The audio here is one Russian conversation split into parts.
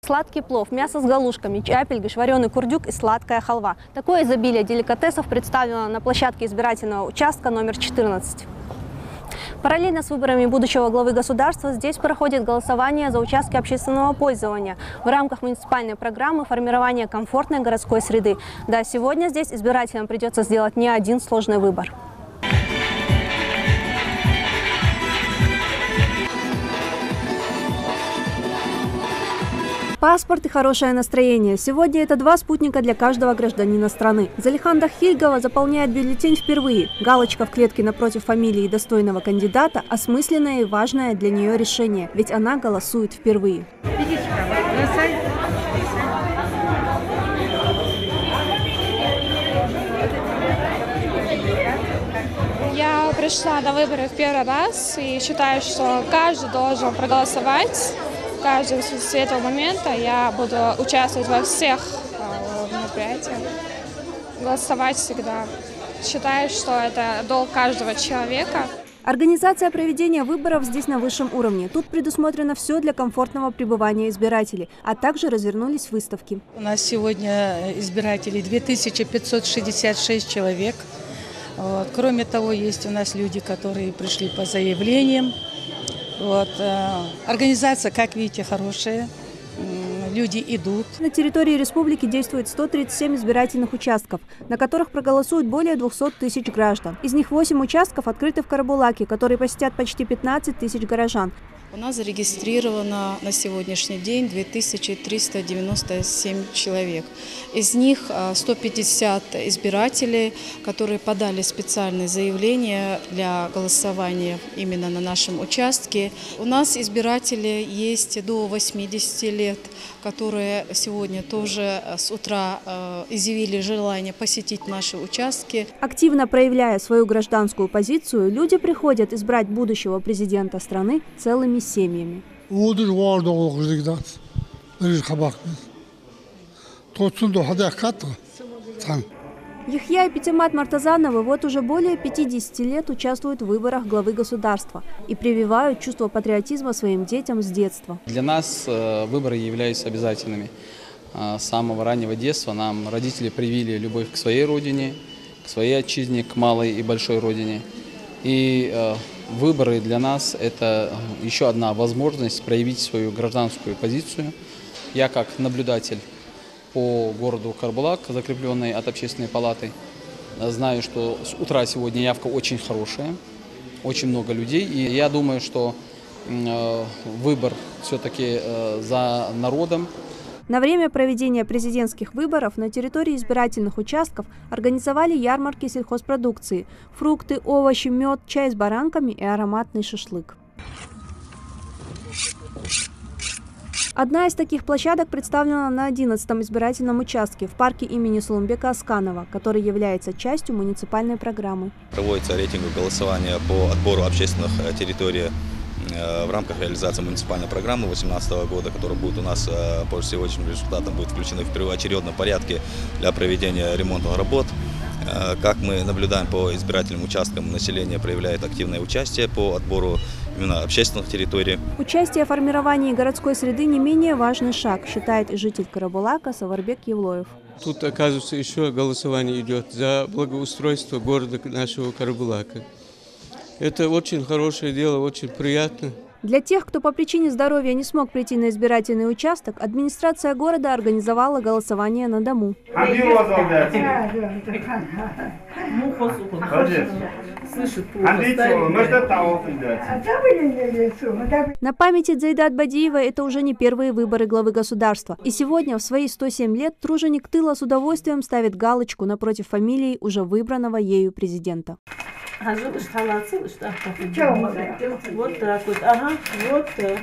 Сладкий плов, мясо с галушками, чапельгыш, вареный курдюк и сладкая халва. Такое изобилие деликатесов представлено на площадке избирательного участка номер 14. Параллельно с выборами будущего главы государства здесь проходит голосование за участки общественного пользования в рамках муниципальной программы формирования комфортной городской среды. Да, сегодня здесь избирателям придется сделать не один сложный выбор. Паспорт и хорошее настроение. Сегодня это два спутника для каждого гражданина страны. Залихан Дахильгова заполняет бюллетень впервые. Галочка в клетке напротив фамилии достойного кандидата – осмысленное и важное для нее решение, ведь она голосует впервые. Я пришла на выборы в первый раз и считаю, что каждый должен проголосовать. Каждого с этого момента я буду участвовать во всех мероприятиях, голосовать всегда. Считаю, что это долг каждого человека. Организация проведения выборов здесь на высшем уровне. Тут предусмотрено все для комфортного пребывания избирателей, а также развернулись выставки. У нас сегодня избирателей 2566 человек. Кроме того, есть у нас люди, которые пришли по заявлениям. Организация, как видите, хорошая. Люди идут. На территории республики действует 137 избирательных участков, на которых проголосуют более 200 тысяч граждан. Из них 8 участков открыты в Карабулаке, которые посетят почти 15 тысяч горожан. У нас зарегистрировано на сегодняшний день 2397 человек. Из них 150 избирателей, которые подали специальное заявление для голосования именно на нашем участке. У нас избиратели есть до 80 лет, которые сегодня тоже с утра изъявили желание посетить наши участки. Активно проявляя свою гражданскую позицию, люди приходят избрать будущего президента страны целыми семьями. Яхья и Петимат Мартазановы вот уже более 50 лет участвуют в выборах главы государства и прививают чувство патриотизма своим детям с детства. Для нас выборы являются обязательными. С самого раннего детства нам родители привили любовь к своей родине, к своей отчизне, к малой и большой родине. И выборы для нас – это еще одна возможность проявить свою гражданскую позицию. Я как наблюдатель по городу Карабулак, закрепленной от общественной палаты, знаю, что с утра сегодня явка очень хорошая, очень много людей. И я думаю, что выбор все-таки за народом. На время проведения президентских выборов на территории избирательных участков организовали ярмарки сельхозпродукции – фрукты, овощи, мед, чай с баранками и ароматный шашлык. Одна из таких площадок представлена на 11-м избирательном участке в парке имени Сулумбека Асканова, который является частью муниципальной программы. Проводится рейтинговое голосование по отбору общественных территорий в рамках реализации муниципальной программы 2018 года, которая будет у нас по сегодняшним результатам будет включена в первоочередном порядке для проведения ремонтных работ. Как мы наблюдаем по избирательным участкам, население проявляет активное участие по отбору именно общественных территорий. Участие в формировании городской среды не менее важный шаг, считает и житель Карабулака Саварбек Евлоев. Тут, оказывается, еще голосование идет за благоустройство города нашего Карабулака. Это очень хорошее дело, очень приятно. Для тех, кто по причине здоровья не смог прийти на избирательный участок, администрация города организовала голосование на дому. На памяти Дзейдат Бадиева это уже не первые выборы главы государства. И сегодня в свои 107 лет труженик тыла с удовольствием ставит галочку напротив фамилии уже выбранного ею президента. Вот так вот, ага, вот так,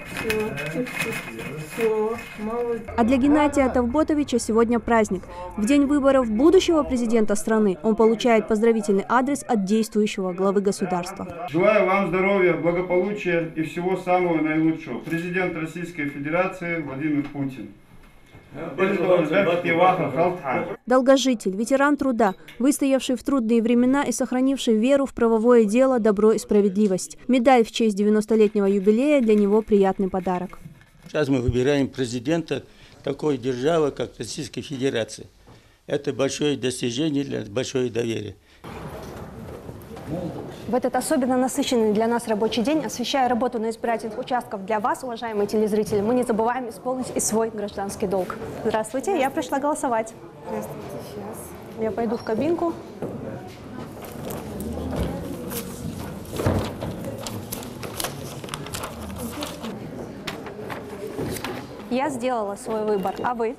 все, молодец. А для Геннадия Тавботовича сегодня праздник. В день выборов будущего президента страны он получает поздравительный адрес от действующего главы государства. Желаю вам здоровья, благополучия и всего самого наилучшего. Президент Российской Федерации Владимир Путин. Долгожитель, ветеран труда, выстоявший в трудные времена и сохранивший веру в правовое дело, добро и справедливость. Медаль в честь 90-летнего юбилея для него приятный подарок. Сейчас мы выбираем президента такой державы, как Российская Федерация. Это большое достижение, большое доверие. В этот особенно насыщенный для нас рабочий день, освещая работу на избирательных участках для вас, уважаемые телезрители, мы не забываем исполнить и свой гражданский долг. Здравствуйте, я пришла голосовать. Здравствуйте, сейчас. Я пойду в кабинку. Я сделала свой выбор, а вы?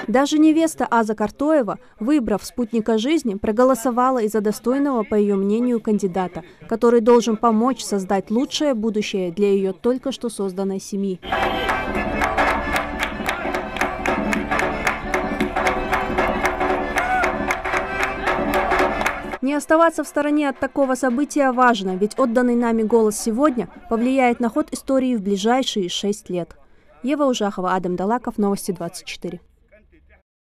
Даже невеста Аза Картоева, выбрав спутника жизни, проголосовала из-за достойного, по ее мнению, кандидата, который должен помочь создать лучшее будущее для ее только что созданной семьи. Не оставаться в стороне от такого события важно, ведь отданный нами голос сегодня повлияет на ход истории в ближайшие 6 лет. Ева Ужахова, Адам Далаков, Новости 24.